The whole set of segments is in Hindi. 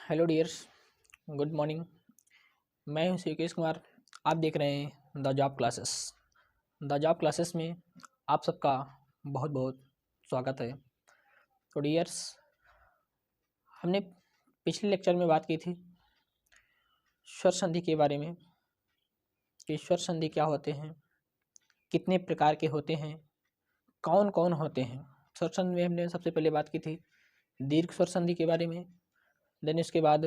Hello dears, good morning. मैं हूं श्रीकेश कुमार। आप देख रहे हैं the job classes. The job classes में आप सबका बहुत बहुत स्वागत है। तो डियर्स, हमने पिछले लेक्चर में बात की थी स्वर संधि के बारे में कि स्वर संधि क्या होते हैं, कितने प्रकार के होते हैं, कौन कौन होते हैं। स्वर संधि में हमने सबसे पहले बात की थी दीर्घ स्वर संधि के बारे में, देन इसके बाद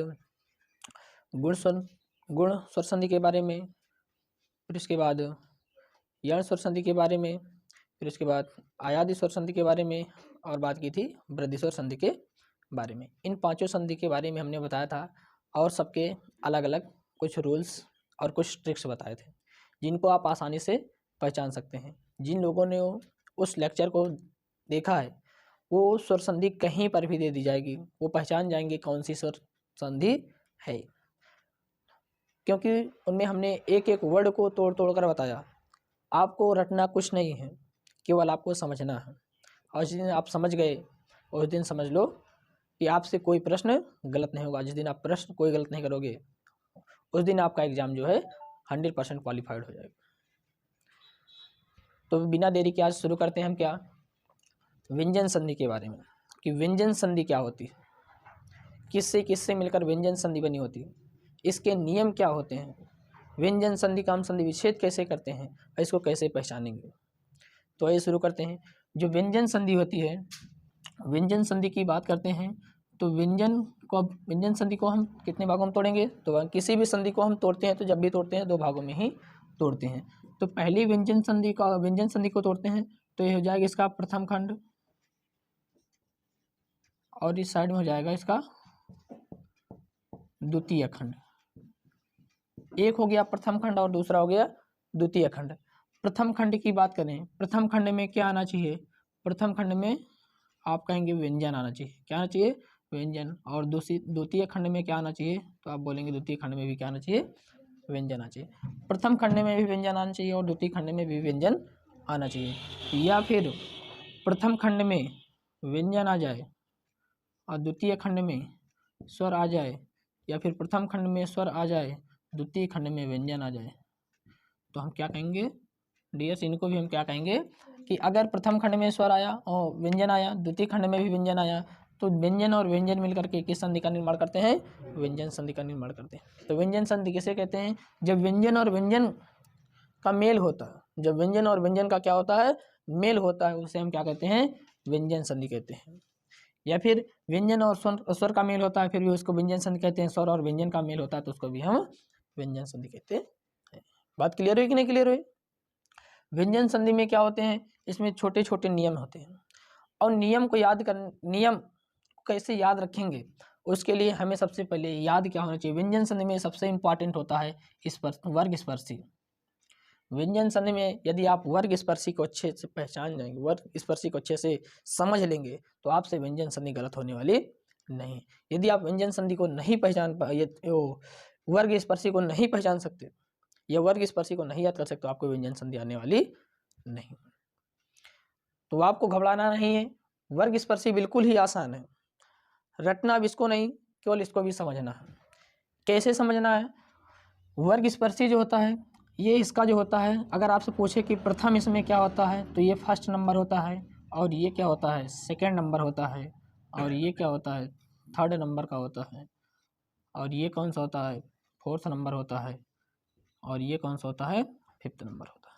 गुण स्वर संधि के बारे में, फिर इसके बाद यण स्वर संधि के बारे में, फिर इसके बाद आयादी स्वर संधि के बारे में, और बात की थी वृद्धि स्वर संधि के बारे में। इन पांचों संधि के बारे में हमने बताया था और सबके अलग अलग कुछ रूल्स और कुछ ट्रिक्स बताए थे जिनको आप आसानी से पहचान सकते हैं। जिन लोगों ने उस लेक्चर को देखा है वो स्वर संधि कहीं पर भी दे दी जाएगी, वो पहचान जाएंगे कौन सी स्वर संधि है, क्योंकि उनमें हमने एक एक वर्ड को तोड़ तोड़ कर बताया। आपको रटना कुछ नहीं है, केवल आपको समझना है। और जिस दिन आप समझ गए उस दिन समझ लो कि आपसे कोई प्रश्न गलत नहीं होगा। जिस दिन आप प्रश्न कोई गलत नहीं करोगे उस दिन आपका एग्ज़ाम जो है 100% क्वालिफाइड हो जाएगा। तो बिना देरी के आज शुरू करते हैं हम क्या व्यंजन संधि के बारे में, कि व्यंजन संधि क्या होती है, किससे किससे मिलकर व्यंजन संधि बनी होती है, इसके नियम क्या होते हैं, व्यंजन संधि का हम संधि विच्छेद कैसे करते हैं और इसको कैसे पहचानेंगे। तो आइए शुरू करते हैं। जो व्यंजन संधि होती है, व्यंजन संधि की बात करते हैं तो व्यंजन संधि को हम कितने भागों में तोड़ेंगे, तो किसी भी संधि को हम तोड़ते हैं तो जब भी तोड़ते हैं दो भागों में ही तोड़ते हैं। तो पहली व्यंजन संधि को तोड़ते हैं तो ये हो जाएगा इसका प्रथम खंड, और इस साइड में हो जाएगा इसका द्वितीय खंड। एक हो गया प्रथम खंड और दूसरा हो गया द्वितीय खंड। प्रथम खंड की बात करें, प्रथम खंड में क्या आना चाहिए, प्रथम खंड में आप कहेंगे व्यंजन आना चाहिए। क्या आना चाहिए, व्यंजन। और द्वितीय खंड में क्या आना चाहिए, तो आप बोलेंगे द्वितीय खंड में भी क्या आना चाहिए, व्यंजन आना चाहिए। प्रथम खंड में भी व्यंजन आना चाहिए और द्वितीय खंड में भी व्यंजन आना चाहिए। या फिर प्रथम खंड में व्यंजन आ जाए और द्वितीय खंड में स्वर आ जाए, या फिर प्रथम खंड में स्वर आ जाए द्वितीय खंड में व्यंजन आ जाए, तो हम क्या कहेंगे डियर्स, इनको भी हम क्या कहेंगे कि अगर प्रथम खंड में स्वर आया और व्यंजन आया, द्वितीय खंड में भी व्यंजन आया, तो व्यंजन और व्यंजन मिलकर के किस संधि का निर्माण करते हैं, व्यंजन संधि का निर्माण करते हैं। तो व्यंजन संधि किसे कहते हैं, जब व्यंजन और व्यंजन का मेल होता है, जब व्यंजन और व्यंजन का क्या होता है, मेल होता है, उसे हम क्या कहते हैं, व्यंजन संधि कहते हैं। या फिर व्यंजन और स्वर का मेल होता है, फिर भी उसको व्यंजन संधि कहते हैं। स्वर और व्यंजन का मेल होता है तो उसको भी हम व्यंजन संधि कहते हैं। बात क्लियर हुई कि नहीं क्लियर हुई। व्यंजन संधि में क्या होते हैं, इसमें छोटे छोटे नियम होते हैं, और नियम कैसे याद रखेंगे उसके लिए हमें सबसे पहले याद क्या होना चाहिए। व्यंजन संधि में सबसे इंपॉर्टेंट होता है वर्ग स्पर्शी। व्यंजन संधि में यदि आप वर्ग स्पर्शी को अच्छे से पहचान जाएंगे, वर्ग स्पर्शी को अच्छे से समझ लेंगे, तो आपसे व्यंजन संधि गलत होने वाली नहीं। यदि आप व्यंजन संधि को नहीं वर्ग स्पर्शी को नहीं पहचान सकते या वर्ग स्पर्शी को नहीं याद कर सकते तो आपको व्यंजन संधि आने वाली नहीं। तो आपको घबराना नहीं है, वर्ग स्पर्शी बिल्कुल ही आसान है, रटना अब इसको नहीं, केवल इसको भी समझना है। कैसे समझना है, वर्ग स्पर्शी जो होता है ये इसका जो होता है, अगर आपसे पूछे कि प्रथम इसमें क्या होता है तो ये फर्स्ट नंबर होता है, और ये क्या होता है, सेकेंड नंबर होता है, और ये क्या होता है, थर्ड नंबर का होता है, और ये कौन सा होता है, फोर्थ नंबर होता है, और ये कौन सा होता है, फिफ्थ नंबर होता है।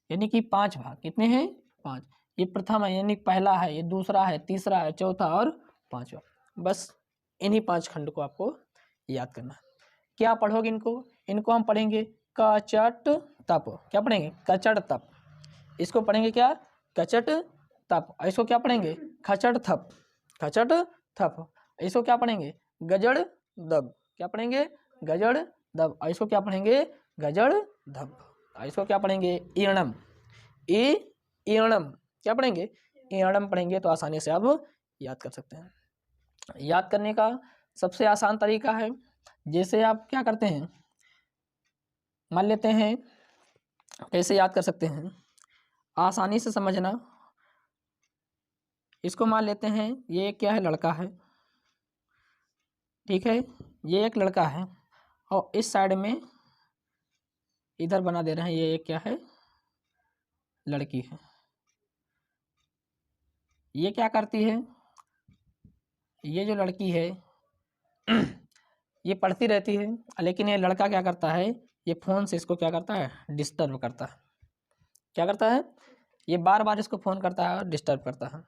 यानी कि 5 भाग, कितने हैं, 5। ये प्रथम है यानी पहला है, ये दूसरा है, तीसरा है, चौथा और पांचवा। बस इन्हीं 5 खंड को आपको याद करना है। क्या पढ़ोगे इनको हम पढ़ेंगे कचट तप। क्या पढ़ेंगे, कचट तप। इसको पढ़ेंगे क्या, कचट तप। इसको क्या पढ़ेंगे, खचट थप, खचट थप। इसको क्या पढ़ेंगे, गजड़ दब। क्या पढ़ेंगे, गजड़ दब। इसको क्या पढ़ेंगे, गजड़ धब। इसको क्या पढ़ेंगे, ईणम, ईणम। क्या पढ़ेंगे, ईणम पढ़ेंगे तो आसानी से आप याद कर सकते हैं। याद करने का सबसे आसान तरीका है, जैसे आप क्या करते हैं, मान लेते हैं, कैसे याद कर सकते हैं आसानी से समझना। इसको मान लेते हैं ये क्या है, लड़का है, ठीक है, ये एक लड़का है और इस साइड में इधर बना दे रहे हैं, ये एक क्या है, लड़की है। ये क्या करती है, ये जो लड़की है ये पढ़ती रहती है, लेकिन ये लड़का क्या करता है, ये फ़ोन से इसको क्या करता है, डिस्टर्ब करता है। क्या करता है, ये बार बार इसको फ़ोन करता है और डिस्टर्ब करता है।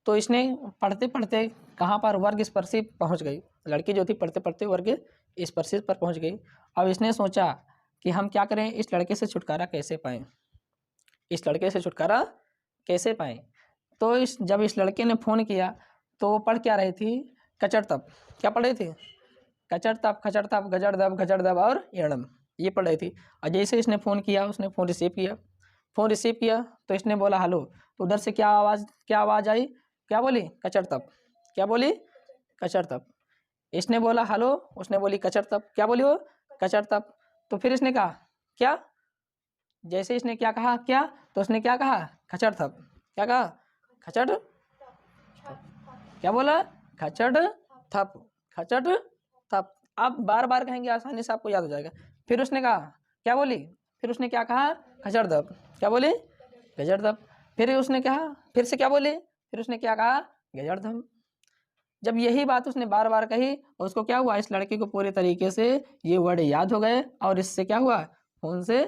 तो इसने पढ़ते पढ़ते कहाँ पर वर्ग स्पर्शी पहुँच गई, लड़की जो थी पढ़ते पढ़ते वर्ग स्पर्शी पर पहुँच गई। अब इसने सोचा कि हम क्या करें, इस लड़के से छुटकारा कैसे पाएँ, इस लड़के से छुटकारा कैसे पाएँ। तो जब इस लड़के ने फ़ोन किया तो वो पढ़ क्या रही थी, कचड़ तप। क्या पढ़ रही थी, कचड़ तप, खचड़ तप, गजड़ दब और एड़म, ये पढ़ रही थी। और जैसे इसने फ़ोन किया, उसने फ़ोन रिसीव किया, फ़ोन रिसीव किया तो इसने बोला हेलो, तो उधर से क्या आवाज़ आई, क्या बोली, कचड़ तप। क्या बोली, कचड़ तप। इसने बोला हेलो, उसने बोली कचड़ तप। क्या बोली वो, कचड़ तप। तो फिर इसने कहा क्या, जैसे इसने क्या कहा क्या, तो उसने क्या कहा, खचड़ थप। क्या कहा, खचड़, क्या बोला, खचड़ थप, खचड़ थप। आप बार बार कहेंगे आसानी से आपको याद हो जाएगा। फिर उसने कहा, क्या बोली, फिर उसने क्या कहा, खचड़ धप। क्या बोली, गजड़ धप। फिर उसने कहा, फिर से क्या बोली, फिर उसने क्या कहा, गजड़ धप। जब यही बात उसने बार बार कही, उसको क्या हुआ, इस लड़के को पूरे तरीके से ये वर्ड याद हो गए और इससे क्या हुआ, फोन से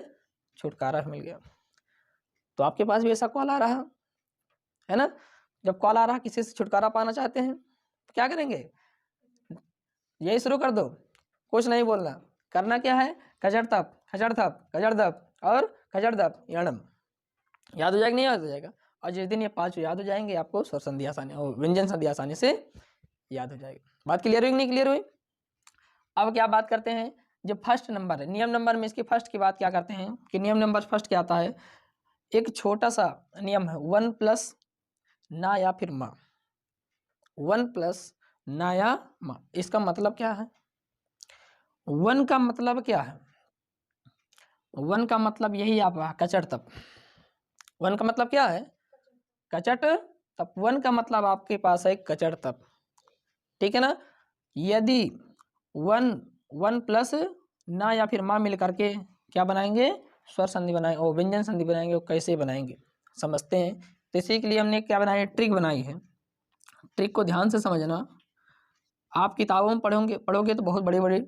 छुटकारा मिल गया। तो आपके पास भी ऐसा कॉल आ रहा है ना, जब कॉल आ रहा किसी से छुटकारा पाना चाहते हैं तो क्या करेंगे, यही शुरू कर दो, कुछ नहीं बोलना। करना क्या है, खचड़ थप, खचड़ थप, खचड़ धप और खचड़ धप यणम। याद हो जाएगा, नहीं याद हो जाएगा। और जिस दिन ये 5 याद हो जाएंगे, आपको स्वर संधि आसानी और व्यंजन संधि आसानी से याद हो जाएगी। बात क्लियर हुई कि नहीं क्लियर हुई। अब क्या बात करते हैं, जो फर्स्ट नंबर है, नियम नंबर में इसकी फर्स्ट की बात क्या करते हैं कि नियम नंबर फर्स्ट क्या आता है, एक छोटा सा नियम है, 1 प्लस ना या फिर माँ, 1 प्लस ना या माँ। इसका मतलब क्या है, 1 का मतलब क्या है, 1 का मतलब यही आप कचड़ तप। 1 का मतलब क्या है, कचड़ तप। 1 का मतलब आपके पास है कचड़ तप, ठीक है ना। यदि 1 प्लस ना या फिर माँ मिल करके क्या बनाएंगे, स्वर संधि बनाएंगे और व्यंजन संधि बनाएंगे। वो कैसे बनाएंगे समझते हैं। तो इसी के लिए हमने क्या बनाया, ट्रिक बनाई है। ट्रिक को ध्यान से समझना। आप किताबों में पढ़ोगे तो बहुत बड़े बड़े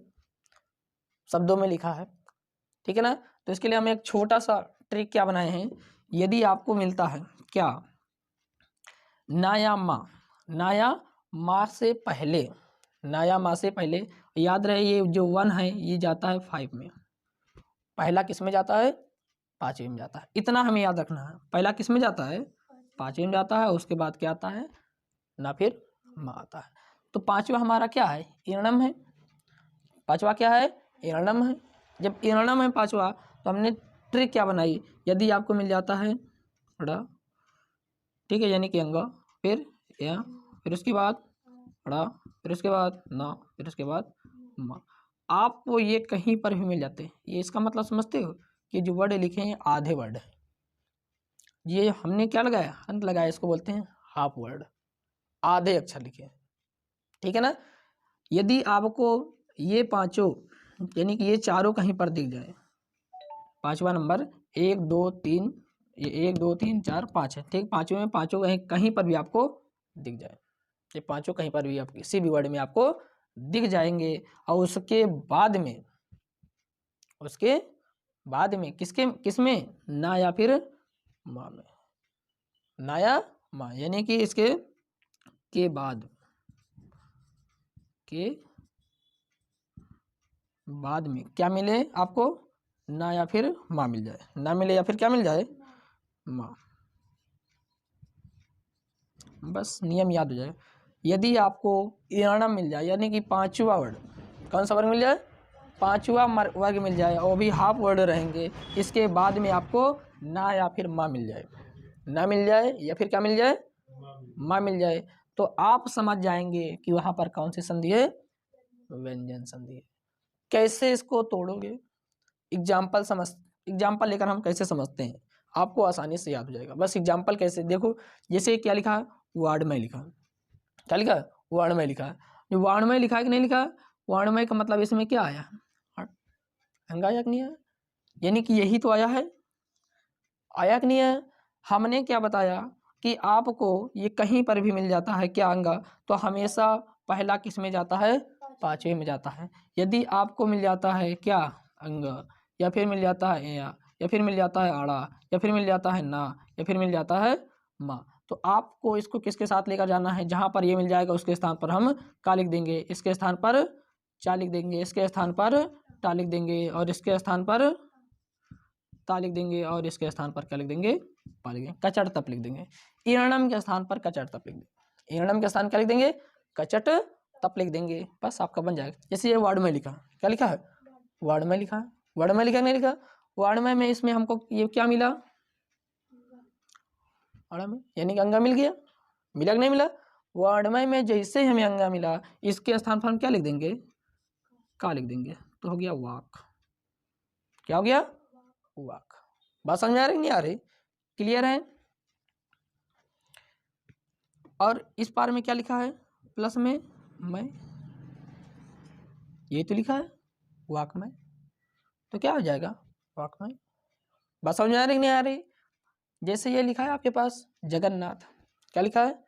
शब्दों में लिखा है, ठीक है ना। तो इसके लिए हम एक छोटा सा ट्रिक क्या बनाए हैं, यदि आपको मिलता है क्या, ना या माँ, ना या माँ से पहले, ना या माँ से पहले, याद रहे ये जो 1 है ये जाता है 5 में, पहला किस में जाता है, 5वें में जाता है। इतना हमें याद रखना है, पहला किस में जाता है, 5वें में जाता है। उसके बाद क्या आता है, ना फिर माँ आता है। तो 5वां हमारा क्या है, इरणम है। 5वां क्या है, इरणम है। जब इरणम है 5वां, तो हमने ट्रिक क्या बनाई, यदि आपको मिल जाता है ड़, ठीक है, यानी कि अंग, फिर या, फिर उसके बाद ड़, फिर उसके बाद न, फिर उसके बाद म, आपको ये कहीं पर भी मिल जाते हैं। ये इसका मतलब समझते हो कि जो वर्ड लिखे हैं आधे वर्ड है। ये हमने क्या लगाया, अंत लगाया, इसको बोलते हैं हाफ वर्ड, आधे अक्षर लिखे, ठीक है ना। यदि आपको ये पांचों यानी कि ये चारों कहीं पर दिख जाए, 5वां नंबर 1 2 3, ये 1 2 3 4 5 है, ठीक। पांचों में पांचों कहीं पर भी आपको दिख जाए, ये पांचों कहीं पर भी आप किसी भी वर्ड में आपको दिख जाएंगे। और उसके बाद में किसमें, ना या फिर माँ में, ना या माँ, यानी कि इसके के बाद में क्या मिले आपको, ना या फिर माँ मिल जाए, ना मिले या फिर क्या मिल जाए, माँ। बस नियम याद हो जाए। यदि आपको इरणम मिल जाए, यानी कि 5वां वर्ड, कौन सा वर्ग मिल जाए, 5वां वर्ग मिल जाए और भी हाफ वर्ड रहेंगे, इसके बाद में आपको ना या फिर माँ मिल जाए, ना मिल जाए या फिर क्या मिल जाए, माँ मिल जाए, तो आप समझ जाएंगे कि वहाँ पर कौन सी संधि है, व्यंजन संधि है। कैसे इसको तोड़ोगे, एग्जाम्पल लेकर हम कैसे समझते हैं, आपको आसानी से याद हो जाएगा। बस एग्जाम्पल कैसे देखो, जैसे क्या लिखा है, वर्ड में लिखा, क्या लिखा है, वर्ड में लिखा है। जो वर्णमय लिखा है कि नहीं लिखा, वर्णमय का मतलब इसमें क्या आया, अंग आया कि नहीं आया, यानी कि यही तो आया है, आया कि नहीं आया। हमने क्या बताया कि आपको ये कहीं पर भी मिल जाता है क्या अंग, तो हमेशा पहला किस में जाता है, पांचवें में जाता है। यदि आपको मिल जाता है क्या अंग, या फिर मिल जाता है या फिर मिल जाता है आड़ा, या फिर मिल जाता है ना, या फिर मिल जाता है माँ, तो आपको इसको किसके साथ लेकर जाना है, जहाँ पर ये मिल जाएगा उसके स्थान पर हम का लिख देंगे, इसके स्थान पर चा लिख देंगे, इसके स्थान पर टा लिख देंगे, और इसके स्थान पर ता लिख देंगे, और इसके स्थान पर क्या लिख देंगे, पा लिख देंगे, कचट तप लिख देंगे। ईरणम के स्थान पर कचट तप लिख देंगे, ईरणम के स्थान क्या लिख देंगे, कचट तप लिख देंगे, बस आपका बन जाएगा। जैसे ये वर्ड में लिखा, क्या लिखा है, वर्ड में लिखा है, वर्ड में लिखा नहीं लिखा, वर्ड में इसमें हमको ये क्या मिला, वर्ड में यानी कि अंगा मिल गया, मिला कि नहीं मिला। वर्णमय में जैसे हमें अंगा मिला, इसके स्थान पर हम क्या लिख देंगे, का लिख देंगे, तो हो गया वाक। क्या हो गया, वाक। बात समझ में आ रही नहीं आ रही, क्लियर है। और इस पार में क्या लिखा है, प्लस में मैं, ये तो लिखा है वाकमय, तो क्या हो जाएगा, वाकमय। बात समझ में आ रही नहीं आ रही। जैसे ये लिखा है आपके पास जगन्नाथ, क्या लिखा है,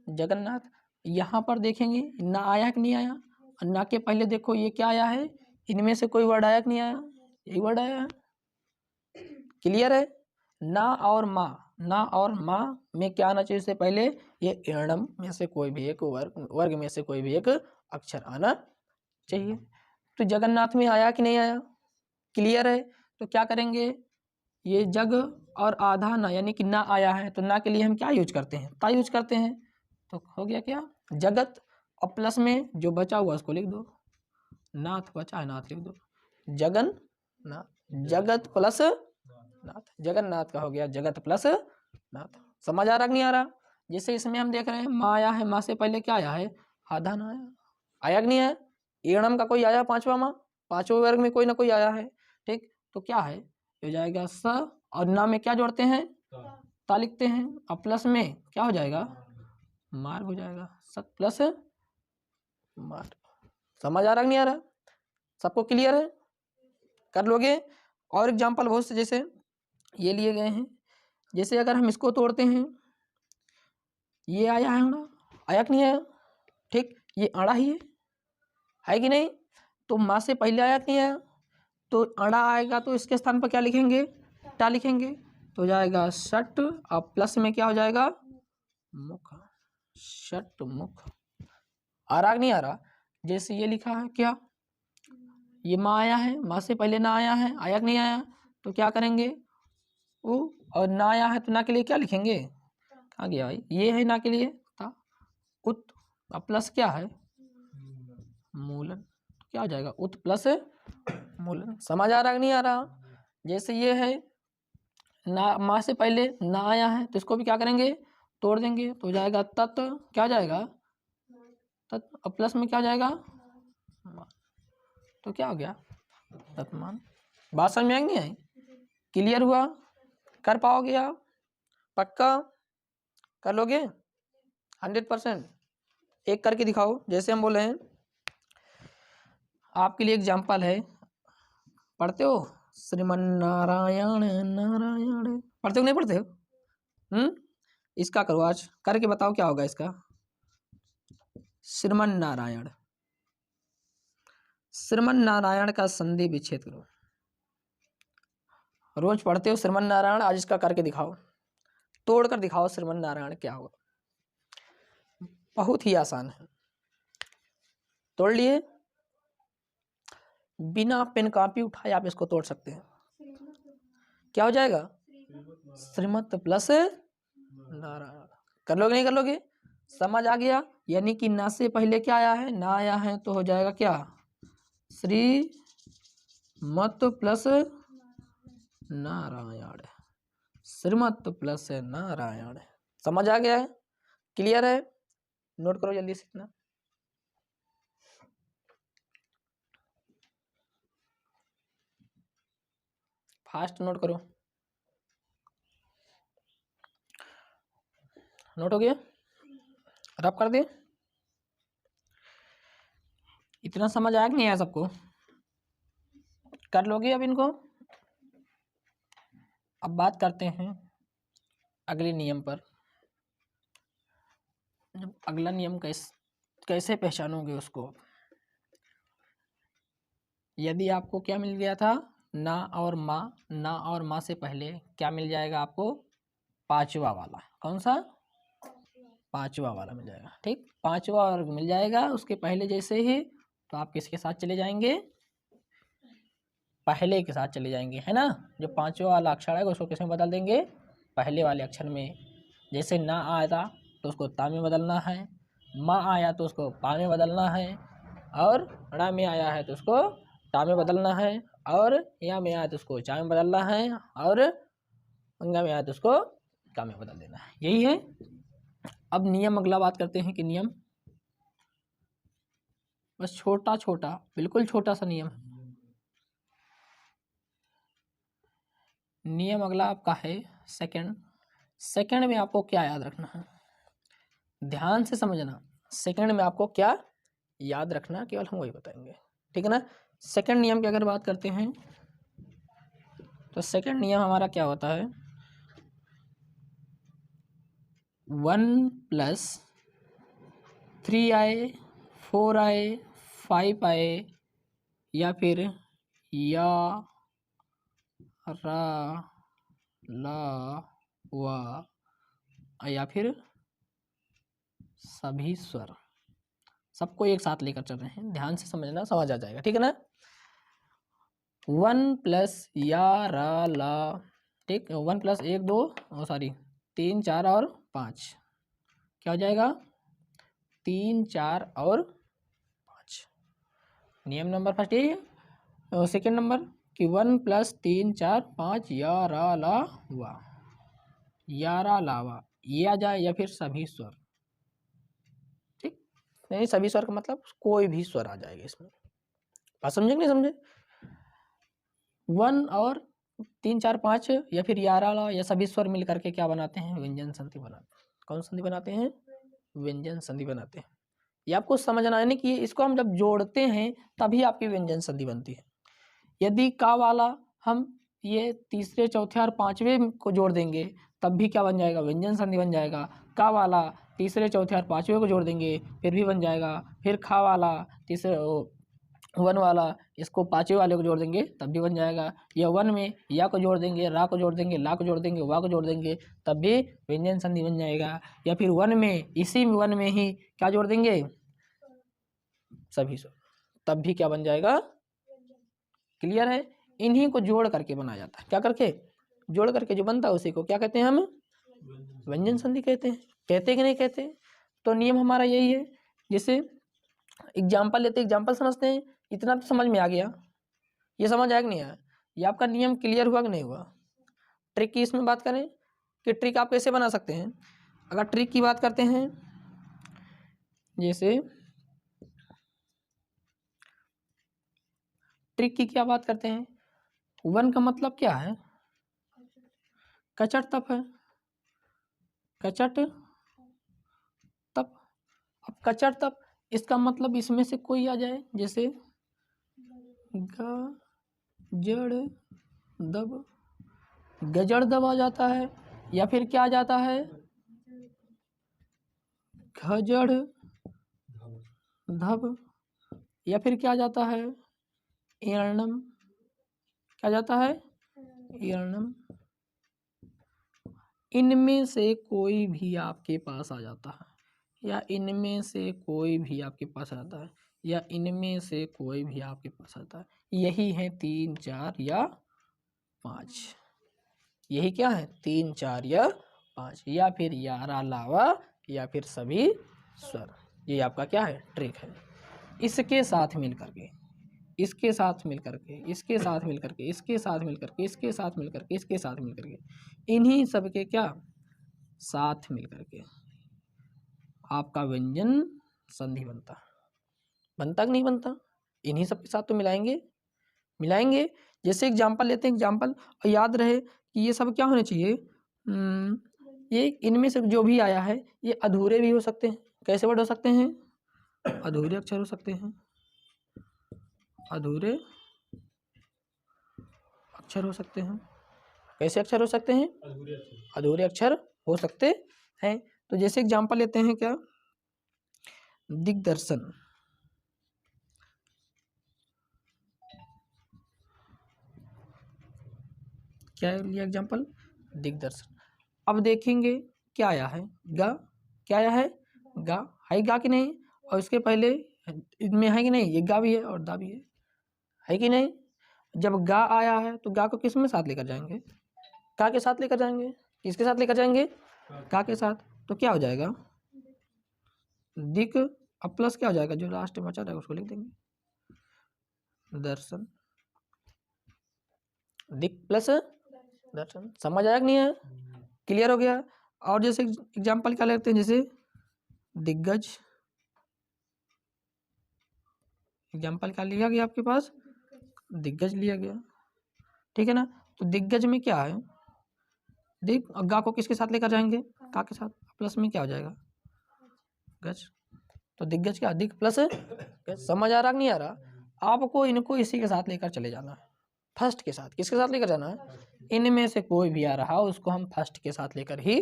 जगन्नाथ, यहाँ पर देखेंगे ना आया कि नहीं आया, ना के पहले देखो ये क्या आया है, इनमें से कोई वर्ड आया कि नहीं आया, यही वर्ड आया है, क्लियर है। ना और माँ, ना और माँ में क्या आना चाहिए, इससे पहले ये इरणम में से कोई भी एक वर्ग में से कोई भी एक अक्षर आना चाहिए। तो जगन्नाथ में आया कि नहीं आया, क्लियर है। तो क्या करेंगे, ये जग और आधा ना यानी कि ना आया है, तो ना के लिए हम क्या यूज करते हैं, ता यूज करते हैं, तो हो गया क्या, जगत, और प्लस में जो बचा हुआ उसको लिख दो, नाथ बचा है, नाथ लिख दो, जगन नाथ, जगत प्लस नाथ, जगन्नाथ का हो गया जगत प्लस नाथ। समझ आ रहा कि नहीं आ रहा। जैसे इसमें हम देख रहे हैं माँ आया है, माँ से पहले क्या आया है, आधा ना आया, आया कि नहीं आया, ईरणम का कोई आया पांचवा माँ, पांचवें वर्ग में कोई ना कोई आया है, ठीक, तो क्या है, हो जाएगा स, और ना में क्या जोड़ते हैं, ता लिखते हैं, और प्लस में क्या हो जाएगा, मार हो जाएगा, सत प्लस मार। समझ आ रहा नहीं आ रहा, सबको क्लियर है, कर लोगे। और एग्जाम्पल बहुत से जैसे ये लिए गए हैं, जैसे अगर हम इसको तोड़ते हैं, ये आया है अड़ा, आया कि नहीं आया, ठीक, ये अड़ा ही है कि नहीं, तो माँ से पहले आया कि नहीं आया, तो अड़ा आएगा तो इसके स्थान पर क्या लिखेंगे, टा लिखेंगे, तो हो जाएगा षट, और प्लस में क्या हो जाएगा, मुख, षट मुख। आ रहा नहीं आ रहा। जैसे ये लिखा है क्या, ये माँ आया है, माँ से पहले ना आया है, आया कि नहीं आया, तो क्या करेंगे, उ, और ना आया है तो ना के लिए क्या लिखेंगे, कहाँ गया भाई, ये है ना के लिए था, उत, और प्लस क्या है, मूलन, तो क्या हो जाएगा, उत प्लस मूलन। समझ आ रहा कि नहीं आ रहा। जैसे ये है ना, माँ से पहले ना आया है, तो इसको भी क्या करेंगे, तोड़ देंगे, तो हो जाएगा तत्, क्या हो जाएगा, तत्, और प्लस में क्या हो जाएगा, मान, तो क्या हो गया, तत्मान। बात समझ में आई नहीं आई, क्लियर हुआ, कर पाओगे आप, पक्का कर लोगे 100%। एक करके दिखाओ, जैसे हम बोले हैं, आपके लिए एग्जाम्पल है, पढ़ते हो, श्रीमन नारायण नारायण, पढ़ते हो नहीं पढ़ते हो, इसका करो आज करके बताओ क्या होगा इसका, श्रीमन नारायण, श्रीमन नारायण का संधि विच्छेद करो। रोज पढ़ते हो श्रीमन नारायण, आज इसका करके दिखाओ, तोड़ कर दिखाओ श्रीमन नारायण क्या होगा, बहुत ही आसान है। तोड़ लिए, बिना पेन कॉपी उठाए आप इसको तोड़ सकते हैं, क्या हो जाएगा, श्रीमत प्लस नारायण। कर लोगे नहीं कर लोगे, समझ आ गया। यानी कि ना से पहले क्या आया है, ना आया है, तो हो जाएगा क्या, श्री मत प्लस नारायण, श्रीमत प्लस नारायण। समझ आ गया है, क्लियर है, नोट करो जल्दी से इतना, फास्ट नोट करो, नोट हो गया, रब कर दे। इतना समझ आया कि नहीं आया सबको? कर लोगे अब इनको? अब बात करते हैं अगले नियम पर। अगला नियम कैसे पहचानोगे उसको? यदि आपको क्या मिल गया था, ना और माँ, ना और माँ से पहले क्या मिल जाएगा आपको? पांचवा वाला। कौन सा? पांचवा वाला मिल जाएगा। ठीक, पांचवा वर्ग मिल जाएगा। उसके पहले जैसे ही तो आप किसके साथ चले जाएंगे? पहले के साथ चले जाएंगे, है ना। जो पांचवा वाला अक्षर है उसको किसमें बदल देंगे? पहले वाले अक्षर में। जैसे ना आया तो उसको ता में बदलना है, माँ आया तो उसको पा में बदलना है, और ड़ा में आया है तो उसको टा में बदलना है, और या में आया तो उसको चा में बदलना है, और अंगा में आया तो उसको का में बदल देना है। यही है। अब नियम अगला बात करते हैं कि नियम बस छोटा छोटा, बिल्कुल छोटा सा नियम। नियम अगला आपका है सेकंड। सेकंड में आपको क्या याद रखना है? ध्यान से समझना। सेकंड में आपको क्या याद रखना, केवल हम वही बताएंगे, ठीक है ना। सेकंड नियम की अगर बात करते हैं तो सेकंड नियम हमारा क्या होता है? 1 + 3i 4i 5i या फिर या रा ला वा या फिर सभी स्वर, सबको एक साथ लेकर चल रहे हैं। ध्यान से समझना, समझ आ जाएगा, ठीक है ना। 1 + या रा ला, ठीक। 1 + 1 2 सॉरी 3 4 और 5 क्या हो जाएगा? 3 4 और 5। नियम नंबर फर्स्ट यही है। सेकेंड नंबर कि 1 + 3 4 5 या रा ला वा, या रा ला वा ये आ जाए, या फिर सभी स्वर, ठीक। नहीं, सभी स्वर का मतलब कोई भी स्वर आ जाएगा इसमें। बात समझे कि नहीं समझे? 1 और 3 4 5 या फिर या रा ला या सभी स्वर मिल करके क्या बनाते हैं? व्यंजन संधि बनाते हैं। कौन संधि बनाते हैं? व्यंजन संधि बनाते हैं। ये आपको समझना है ना कि इसको हम जब जोड़ते हैं तभी आपकी व्यंजन संधि बनती है। यदि का वाला हम ये तीसरे चौथे और पांचवें को जोड़ देंगे तब भी क्या बन जाएगा? व्यंजन संधि बन जाएगा। का वाला तीसरे चौथे और पांचवें को जोड़ देंगे फिर भी बन जाएगा। फिर खा वाला तीसरे वन वाला इसको पांचवें वाले को जोड़ देंगे तब भी बन जाएगा। या वन में या को जोड़ देंगे, रा को जोड़ देंगे, ला को जोड़ देंगे, वा को जोड़ देंगे तब भी व्यंजन संधि बन जाएगा। या फिर वन में, इसी वन में ही क्या जोड़ देंगे? सभी स्वर, तब भी क्या बन जाएगा? क्लियर है। इन्हीं को जोड़ करके बनाया जाता है। क्या करके? जोड़ करके जो बनता है उसी को क्या कहते हैं हम? व्यंजन संधि कहते हैं। कहते कि नहीं कहते? तो नियम हमारा यही है। जैसे एग्जाम्पल लेते, एग्जाम्पल समझते हैं। इतना तो समझ में आ गया। ये समझ आया कि नहीं आया? ये आपका नियम क्लियर हुआ कि नहीं हुआ? ट्रिक की इसमें बात करें कि ट्रिक आप कैसे बना सकते हैं। अगर ट्रिक की बात करते हैं, जैसे ट्रिक की क्या बात करते हैं? 1 का मतलब क्या है? कचट तप है। कचट तप। अब कचट तप, इसका मतलब इसमें से कोई आ जाए, जैसे ग जड़ दब, गजड़ दब आ जाता है। या फिर क्या आ जाता है? घजड़ धब। या फिर क्या आ जाता है? ईर्णम। क्या जाता है? ईर्णम। इनमें से कोई भी आपके पास आ जाता है, या इनमें से कोई भी आपके पास आता है, या इनमें से कोई भी आपके पास आता है। यही है 3 4 या 5। यही क्या है? 3 4 या 5, या फिर यारा लावा या फिर सभी स्वर। ये आपका क्या है? ट्रिक है। इसके साथ मिल करके, इसके साथ मिल करके, इसके साथ मिल करके, इसके साथ मिल करके, इसके साथ मिल करके, इसके साथ मिल करके, इन्हीं सब के क्या साथ मिल करके आपका व्यंजन संधि बनता। बनता कि नहीं बनता? इन्हीं सब के साथ तो मिलाएंगे, मिलाएंगे। जैसे एग्जाम्पल लेते हैं, एग्जाम्पल याद रहे कि ये सब क्या होने चाहिए? ये इनमें से जो भी आया है ये अधूरे भी हो सकते हैं। कैसे वर्ड हो सकते हैं? अधूरे अक्षर हो सकते हैं। अधूरे अक्षर हो सकते हैं। कैसे अक्षर हो सकते हैं? अधूरे अक्षर हो सकते हैं। तो जैसे एग्जांपल लेते हैं क्या, दिग्दर्शन। क्या लिया एग्जांपल? दिग्दर्शन। अब देखेंगे क्या आया है, गा। क्या आया है? गा। है गा कि नहीं? और इसके पहले इनमें है कि नहीं, ये गा भी है और दा भी है कि नहीं? जब गा आया है तो गा को किस में साथ लेकर जाएंगे? का के साथ लेकर जाएंगे। किसके साथ लेकर जाएंगे? का के साथ। तो क्या हो जाएगा? दिक। अब प्लस क्या हो जाएगा, जो लास्ट में बचा रहेगा उसको लिख देंगे, दर्शन। दिक प्लस दर्शन। समझ आया कि नहीं है? क्लियर हो गया। और जैसे एग्जांपल क्या लेते हैं, जैसे दिग्गज। एग्जांपल क्या लिया गया आपके पास? दिग्गज लिया गया, ठीक है ना। तो दिग्गज में क्या है, दिग गा को किसके साथ लेकर जाएंगे? का के साथ। प्लस में क्या हो जाएगा? गज। तो दिग्गज क्या, दिग प्लस गज। समझ आ रहा कि नहीं आ रहा? आपको इनको इसी के साथ लेकर चले जाना है, फर्स्ट के साथ। किसके साथ लेकर जाना है? इनमें से कोई भी आ रहा उसको हम फर्स्ट के साथ लेकर ही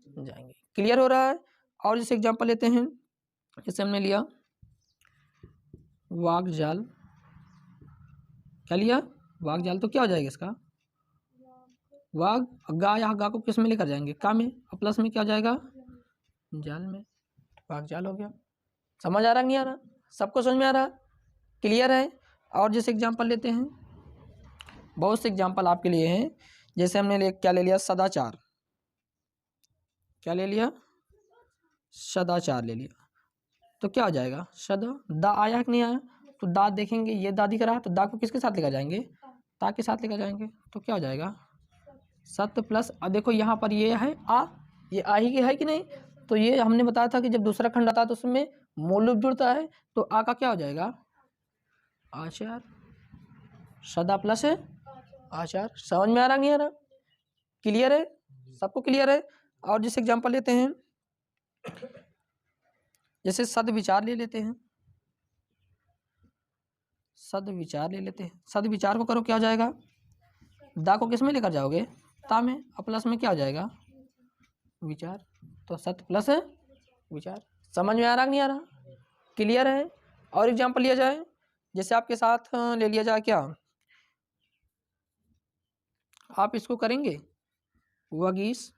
जाएंगे। क्लियर हो रहा है। और जैसे एग्जांपल लेते हैं, जैसे हमने लिया वाग जाल। क्या लिया? वाग जाल। तो क्या हो जाएगा इसका? वाग। गा, या गा को किस में लेकर जाएंगे? का में। और प्लस में क्या हो जाएगा? जाल में। वाग जाल हो गया। समझ आ रहा नहीं आ रहा? सबको समझ में आ रहा? क्लियर है। और जैसे एग्जांपल लेते हैं, बहुत से एग्जांपल आपके लिए हैं। जैसे हमने क्या ले लिया, सदाचार। क्या ले लिया? सदाचार ले लिया। तो क्या हो जाएगा? सदा। दा आया कि नहीं आया? तो दा देखेंगे, ये दा दिख रहा है, तो दा को किसके साथ लेकर जाएंगे? ता के साथ लेकर जाएंगे। तो क्या हो जाएगा? सत्य प्लस। अब देखो यहाँ पर ये है आ, ये आ ही है कि नहीं? तो ये हमने बताया था कि जब दूसरा खंड आता है तो उसमें मूल रूप जुड़ता है। तो आ का क्या हो जाएगा? आचार। सदा प्लस है आचार। समझ में आ रहा नहीं आ रहा? क्लियर है? सबको क्लियर है। और जिस एग्जांपल लेते हैं, जैसे सदविचार ले लेते हैं। सदविचार ले लेते हैं। सदविचार को करो, क्या हो जाएगा? दा को किस में लेकर जाओगे? ता में। और प्लस में क्या हो जाएगा? विचार। तो सत्य प्लस है विचार। समझ में आ रहा कि नहीं आ रहा? क्लियर है। और एग्जांपल लिया जाए, जैसे आपके साथ ले लिया जाए क्या, आप इसको करेंगे वगीस।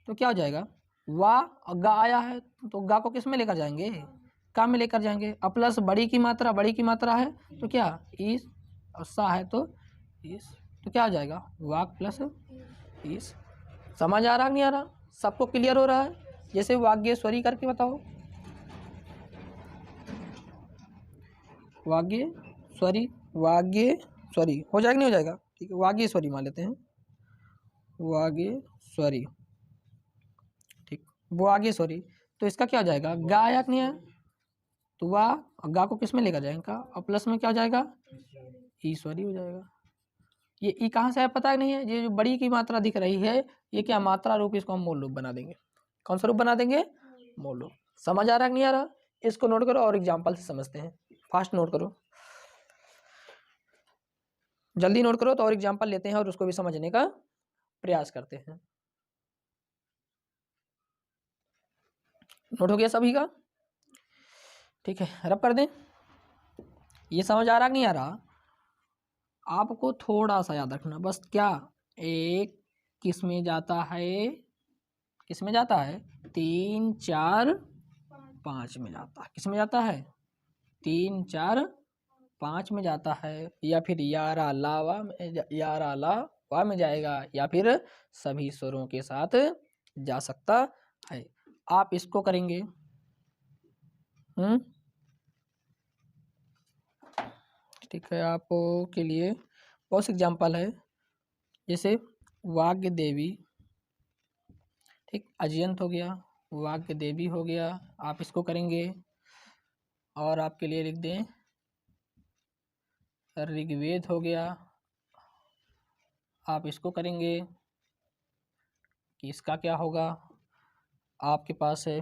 तो क्या हो जाएगा? वा। गा आया है तो गा को किस में लेकर जाएंगे? का में लेकर जाएंगे। और प्लस बड़ी की मात्रा, बड़ी की मात्रा है तो क्या ईस, और सा है तो ईस। तो क्या हो जाएगा? वाक प्लस ईस। समझ आ रहा कि नहीं आ रहा? सबको क्लियर हो रहा है? जैसे वाग्यस्वरी करके बताओ। वाग्यस्वरी। वाग्यस्वरी हो जाएगा नहीं हो जाएगा? ठीक है, वाग्यस्वरी मान लेते हैं। वाग्यस्वरी, ठीक। वाग्यस्वरी। तो इसका क्या हो जाएगा? गा आया कि नहीं आया? तो वाह, गा को किस में लेकर जाएगा? और प्लस में क्या हो जाएगा? ईश्वरी हो जाएगा। ये ई कहाँ से है पता नहीं है? ये जो बड़ी की मात्रा दिख रही है, ये क्या मात्रा रूप, इसको हम मूल रूप बना देंगे। कौन सा रूप बना देंगे? मूल रूप। समझ आ रहा है कि नहीं आ रहा? इसको नोट करो और एग्जाम्पल से समझते हैं। फास्ट नोट करो, जल्दी नोट करो, तो और एग्जाम्पल लेते हैं और उसको भी समझने का प्रयास करते हैं। नोट हो गया सभी का? ठीक है, रब कर दें। ये समझ आ रहा कि नहीं आ रहा? आपको थोड़ा सा याद रखना बस। क्या एक किस में जाता है? किस में जाता है? 3 4 5 में जाता है। किस में जाता है? 3 4 5 में जाता है, या फिर यारा लावा में, यारा लावा में जाएगा, या फिर सभी स्वरों के साथ जा सकता है। आप इसको करेंगे। ठीक है, आपके लिए बहुत से एग्जाम्पल है, जैसे वाग्य देवी, ठीक। अजयंत हो गया, वाग्य देवी हो गया, आप इसको करेंगे। और आपके लिए लिख दें ऋग्वेद हो गया, आप इसको करेंगे कि इसका क्या होगा। आपके पास है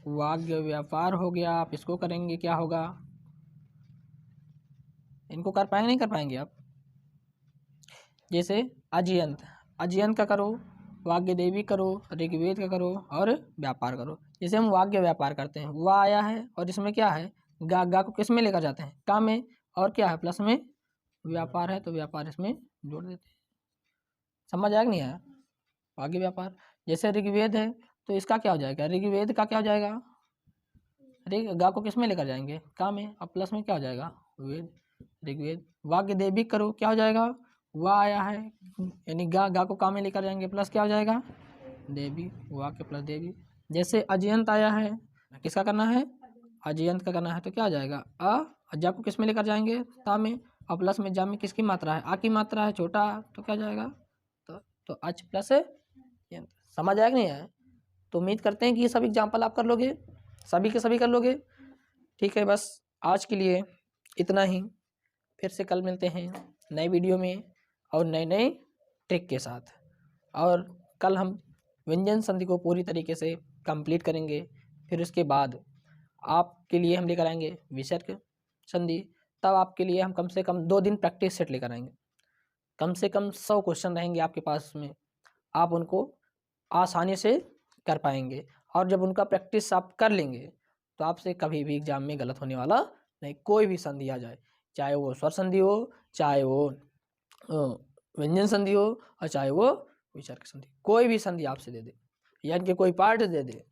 वाग्य व्यापार हो गया। आप इसको करेंगे क्या होगा, इनको कर पाएंगे नहीं कर पाएंगे आप। जैसे अजयंत, अजयंत का करो, वाग्य देवी करो, ऋग्वेद का करो और व्यापार करो। जैसे हम वाग्य व्यापार करते हैं, वा आया है और इसमें क्या है, गा को किस में लेकर जाते हैं, का में, और क्या है प्लस में व्यापार है तो व्यापार इसमें जोड़ देते हैं। समझ आया कि नहीं आया, वाग्य व्यापार। जैसे ऋग्वेद है तो इसका क्या हो जाएगा, ऋग्वेद का क्या हो जाएगा, गा को किस में लेकर जाएंगे, का में, और प्लस में क्या हो जाएगा, वेद, ऋग्वेद। वाग्य देवी करो, क्या हो जाएगा, वा आया है यानी गा को का में लेकर जाएंगे, प्लस क्या हो जाएगा, देवी, वाक्य प्लस देवी। जैसे अजयंत आया है, किसका करना है, अजयंत का करना है तो क्या आ जाएगा, जा को किस में लेकर जाएंगे, ता में, और प्लस में जा में किसकी मात्रा है, आ की मात्रा है, छोटा तो क्या जाएगा, तो अच प्लस यंत। समझ आएगा नहीं आया। तो उम्मीद करते हैं कि ये सब एग्जाम्पल आप कर लोगे, सभी के सभी कर लोगे। ठीक है, बस आज के लिए इतना ही। फिर से कल मिलते हैं नए वीडियो में और नए नए ट्रिक के साथ। और कल हम व्यंजन संधि को पूरी तरीके से कंप्लीट करेंगे। फिर उसके बाद आपके लिए हम लेकर आएंगे विसर्ग संधि। तब आपके लिए हम कम से कम 2 दिन प्रैक्टिस सेट लेकर आएंगे। कम से कम 100 क्वेश्चन रहेंगे आपके पास में, आप उनको आसानी से कर पाएंगे। और जब उनका प्रैक्टिस आप कर लेंगे तो आपसे कभी भी एग्जाम में गलत होने वाला नहीं। कोई भी संधि आ जाए, चाहे वो स्वर संधि हो, चाहे वो व्यंजन संधि हो, और चाहे वो विसर्ग संधि, कोई भी संधि आपसे दे दे, यानी कि कोई पार्ट दे दे,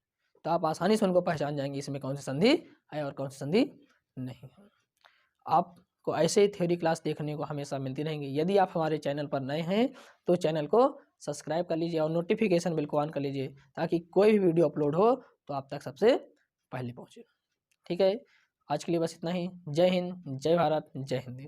तो आप आसानी से उनको पहचान जाएंगे इसमें कौन सी संधि है और कौन सी संधि नहीं है। आपको ऐसे ही थ्योरी क्लास देखने को हमेशा मिलती रहेंगी। यदि आप हमारे चैनल पर नए हैं तो चैनल को सब्सक्राइब कर लीजिए और नोटिफिकेशन बिल को ऑन कर लीजिए, ताकि कोई भी वीडियो अपलोड हो तो आप तक सबसे पहले पहुंचे। ठीक है, आज के लिए बस इतना ही। जय हिंद, जय भारत, जय हिंद।